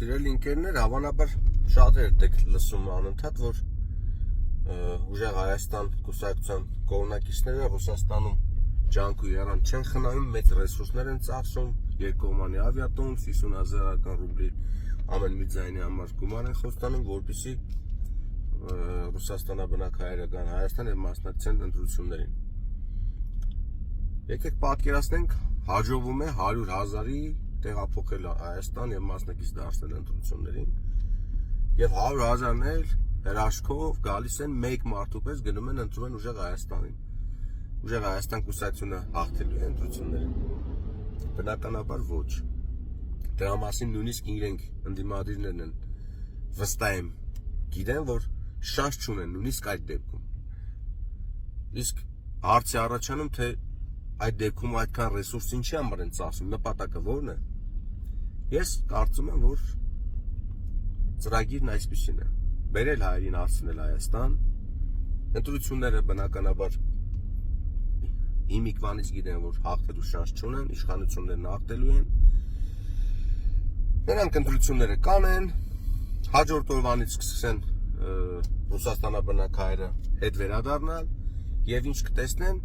Սիրելի ընկերներ, հավանաբար շատեր եք լսում անընդհատ, որ ուժեղ Հայաստան կուսակցության կողմնակիցները Ռուսաստանում ջանք ու եռան չեն խնայում, մեծ ռեսուրսներ են ծախսում, երկկողմանի ավիատոմս, 50,000 ռուբլի ամեն մի ձայնի համար գումար են խոստանում, որպեսզի Ռուսաստանաբնակ հայերը գան Հայաստան եւ մասնակցեն ընտրություններին։ Եկեք պատկերացնենք, հաջողվում է 100,000-ի տեղափոխել Հայաստան եւ մասնակից դարձնել ընտրություններին, եւ 100,000-ն էլ հրաշքով գալիս են մեկ մարդու պես գնում են ընտրում են ուժեղ Հայաստանին։ Ուժեղ Հայաստան կուսակցությունը հաղթելու է ընտրություններին։ Բնականաբար ոչ։ Դրա մասին նույնիսկ իրենք ընդդիմադիրներն են վստահ եմ գիտեն, որ շանս չունեն նույնիսկ այդ դեպքում։ Իսկ հարցի առաջանում, թե այդ դեպքում այդքան ռեսուրս ինչի համար են ծախսում, նպատակը ո՞րն է։ Ես կարծում եմ, որ ծրագիրն այսպիսին է. բերել հայերին հասցնել Հայաստան, ընտրությունները բնականաբար հիմիկվանից գիտեն, որ հաղթելու շանս չունեն, իշխանություններն հաղթելու են։ Նրանք ընտրությունները կանեն, հաջորդ օրվանից սկսեն Ռուսաստանաբնակ հայերը հետ վերադառնալ եւ ինչ կտեսնեն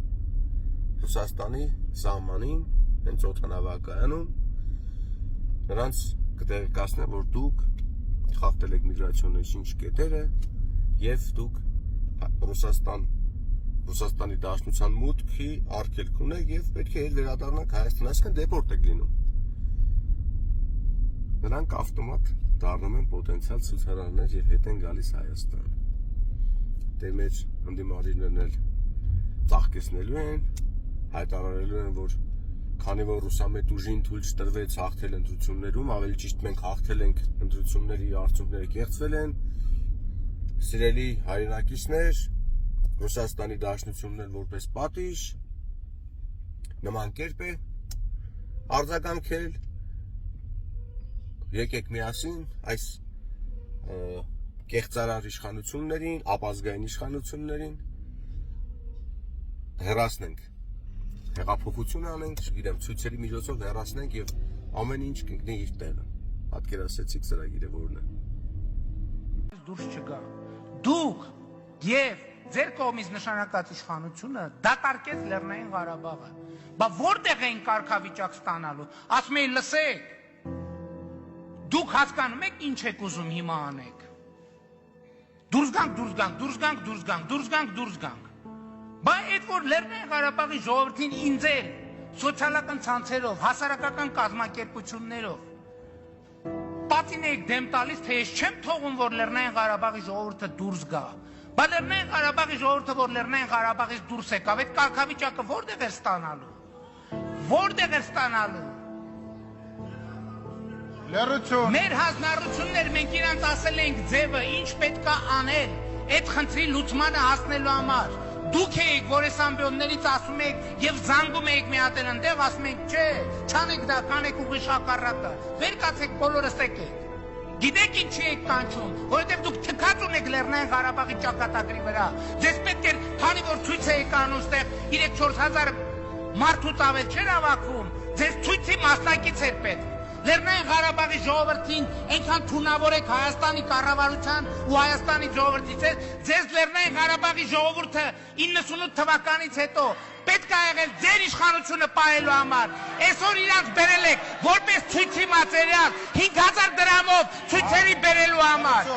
Ռուսաստանի սահմանին, հենց օդանավակայանում նրանց կտեղեկացնեն, որ դուք խախտել եք միգրացիոն ինչ կետերը եւ դուք Ռուսաստանի Դաշնության մուտքի արգելք ունեք եւ պետք է հետ վերադառնաք Հայաստան, այսինքն դեպորտ եք լինում։ Նրանք ավտոմատ դառնում են պոտենցիալ ցուցարարներ եւ հետ են գալիս Հայաստան։ Դե մեր ընդդիմադիրներն էլ ծաղկեցնելու են, հայտարարելու են, որ քանի որ ռուսամետ ուժին թույլ չտրվեց հաղթել ընտրություններում, ավելի ճիշտ մենք հաղթել ենք ընտրությունների արդյունքները կեղծվել են։ Սիրելի հայրենակիցներ, Ռուսաստանի Դաշնությունն էլ որպես պատիժ նման կերպ է արձագանքել։ Եկեք միասին այս կեղծարար իշխանություններին, ապազգային իշխանություններին հեռացնենք, հեղափոխություն անենք, չգիտեմ, ցույցերի միջոցով հեռացնենք եւ ամեն ինչ կընկնի իր տեղը։ Պատկերացրեցիք ծրագիրը որն է։ Դուրս չգա։ Դուք եւ ձեր կողմից նշանակած իշխանությունը դատարկեց Լեռնային Ղարաբաղը։ Բա որտեղ էին կարգավիճակ ստանալու։ Ասում էին լսեք։ Դուք հասկանում եք ինչ եք ուզում հիմա անեք։ Դուրս գանք, դուրս գանք, դուրս գանք, դուրս գանք, դուրս գանք, դուրս գանք։ Բա այդ որ Լեռնային Ղարաբաղի ժողովրդին ինձել սոցիալական ցանցերով, հասարակական կազմակերպություններով պատին եք դեմ տալիս, թե ես չեմ թողում, որ Լեռնային Ղարաբաղի ժողովուրդը դուրս գա։ Բա Լեռնային Ղարաբաղի ժողովուրդը, որ Լեռնային Ղարաբաղից դուրս եկավ, այդ կարգավիճակը որտեղ էր ստանալու։ Որտեղ էր ստանալու։ Լեռություն։ Մեր հանրություններ մենք իրանց ասել ենք ձևը, ինչ պետքա անել, այդ խնդրի լուծմանը հասնելու համար։ Դուք եք, որ այս ամբիոններից ասում եք եւ զանգում եք մի հատ այնտեղ, ասում եք, չէ, չանեք դա, կանեք ուղիղ հակառակը։ Վեր կացեք, բոլորս եկեք։ Գիտեք ինչի եք կանչում, որովհետեւ դուք թքած ունեք Լեռնային Ղարաբաղի ճակատագրի վրա։ Ձեզ պետք է, քանի որ ցույց եք անում ստեղ 3-4 հազար մարդուց ավել չէր հավաքում, ձեզ ցույցի մասնակից էր պետք։ Լեռնային Ղարաբաղի ժողովրդին այնքան թունավոր եք Հայաստանի կառավարության ու Հայաստանի ժողովրդից է, ձեզ Լեռնային Ղարաբաղի ժողովուրդը 98 թվականից հետո պետք է եղել ձեր իշխանությունը պահելու համար։ Այսօր իրանց բերել եք որպես ցույցի մատերիալ 5,000 դրամով ցույցերի բերելու համար։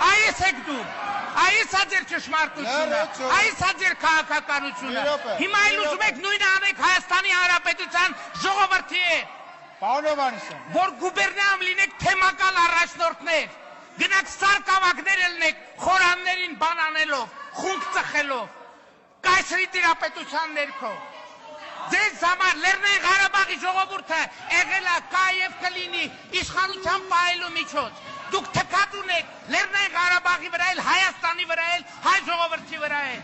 Այս եք դուք։ Այս է ձեր ճշմարտությունը, այս է ձեր քաղաքականությունը։ Հիմա էլ ուզում եք նույնը անեք Հայաստանի Հանրապետության ժողովրդի հետ։ Պարոն Հովհաննիսյան, որ գուբերնիայում լինեք թեմակալ առաջնորդներ, գնաք սարկավակներ ելնեք խորաններին բանանելով, խունկ ծխելով, կայսրի տիրապետության ներքո։ Ձեզ համար Լեռնային Ղարաբաղի ժողովուրդը եղել է կա եւ կլինի իշխանության պահելու միջոց։ Դուք թքած ունեք Լեռնային Ղարաբաղի վրա էլ, Հայաստանի վրա էլ, հայ ժողովրդի վրա էլ։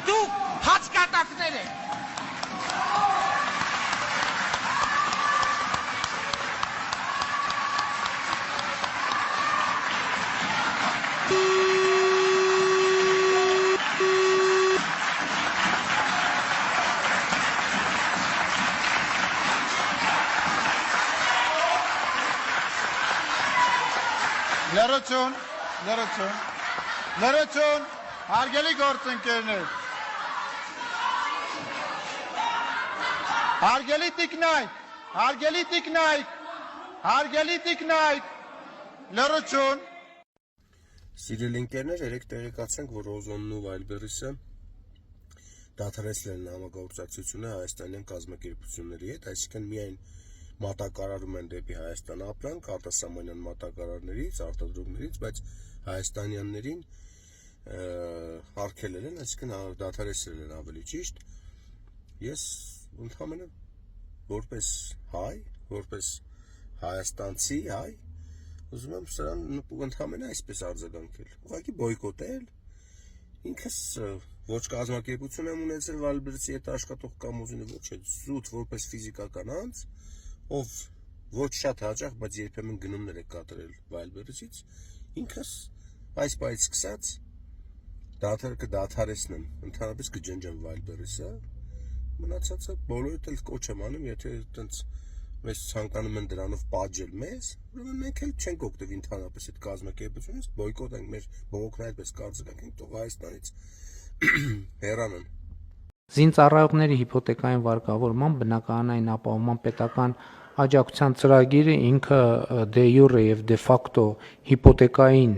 Դուք հացկատակներ եք։ Լրություն, լրություն, լրություն, հարգելի գործընկերներ, հարգելի տիկնայք, լրություն, Սիրելի ընկերներ, երեք տեղեկացանք, որ Օզոնն ու Վայլբերիսը դադարեցրել են համագործակցությունը հայաստանյան կազմակերպությունների հետ, այսինքն միայն մատակարարում են դեպի Հայաստան ապրանք, արտասահմանյան մատակարարներից, արտադրողներից, բայց հայաստանյաններին արգելել են, այսինքն դադարեցրել են ավելի ճիշտ։ Ես ընդհանրապես որպես հայ, որպես հայաստանցի հայ, ուզում եմ սրան ընդհանրապես այսպես արձագանքել, ուղղակի բոյկոտել, ինքս ոչ կազմակերպություն եմ ունեցել Վայլբերիսի հետ աշխատող կամ ուզում ոչ է զուտ որպես ֆիզիկական անձ, ով ոչ շատ հաճախ, բայց երբեմն գնումներ է կատարել Վայլբերիսից, ինքս այս պայից սկսած կդադարեցնեմ, ընդհանրապես կջնջեմ Վայլբերիսը, մնացածը բոլորդ էլ կոչ եմ անում, եթե այտենց մեզ ցանկանում են դրանով պատժել մեզ, ուրեմն մենք էլ չենք օգտվի ընդհանրապես այդ կազմակերպությունից, բոյկոտ ենք, մեր բողոքն այդպես կարձակենք, թող Հայաստանից հեռանան։ Զինծառայողների հիփոթեկային վարկավորման բնակարանային ապահովման պետական աջակցության ծրագիրը ինքը դե յուրե եւ դե ֆակտո հիփոթեկային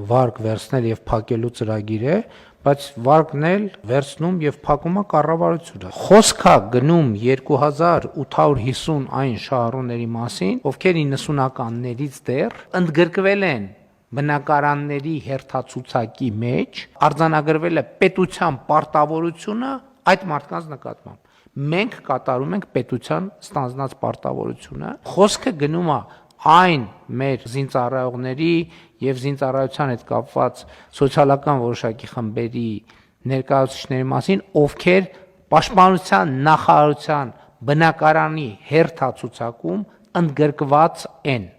վարկ վերցնել եւ փակելու ծրագիր է, բայց վարկն էլ վերցնում եւ փակում է կառավարությունը։ Խոսքա գնում 2850 այն շահառուների մասին, ովքեր 90-ականներից դեռ ընդգրկվել են բնակարանների հերթացուցակի մեջ, արձանագրվել է պետության պարտավորությունը այդ մարդկանց նկատմամբ։ Մենք կատարում ենք պետության ստանձնած պարտավորությունը։ Խոսքը գնում է այն մեր զինծառայողների եւ զինծառայության հետ կապված սոցիալական որոշակի խմբերի ներկայացուցիչների մասին, ովքեր պաշտպանության նախարարության բնակարանի հերթացուցակում ընդգրկված են։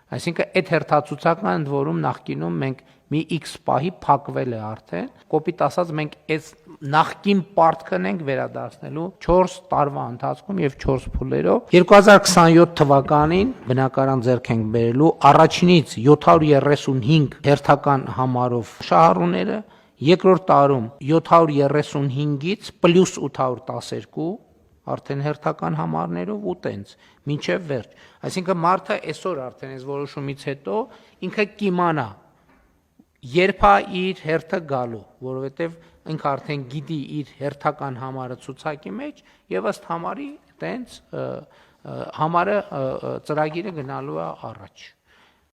Այսինքն այդ հերթացուցակը ընդ որում նախկինում մենք մի X պահի փակվել է արդեն, կոպիտ ասած մենք այս նախկին պարտքն ենք վերադարձնելու 4 տարվա ընթացքում եւ 4 փուլերով 2027 թվականին բնակարան ձեռք ենք բերելու առաջինից 735 հերթական համարով շահառուները, երկրորդ տարում 735-ից պլյուս 812 արդեն հերթական համարներով ու տենց մինչև վերջ։ Այսինքն մարդը այսօր արդեն այս որոշումից հետո ինքը կիմանա երբ է իր հերթը գալու, որովհետև ինքը արդեն գիտի իր հերթական համարը ցուցակի մեջ եւ ըստ համարի տենց համարը ծրագիրը գնալու է առաջ։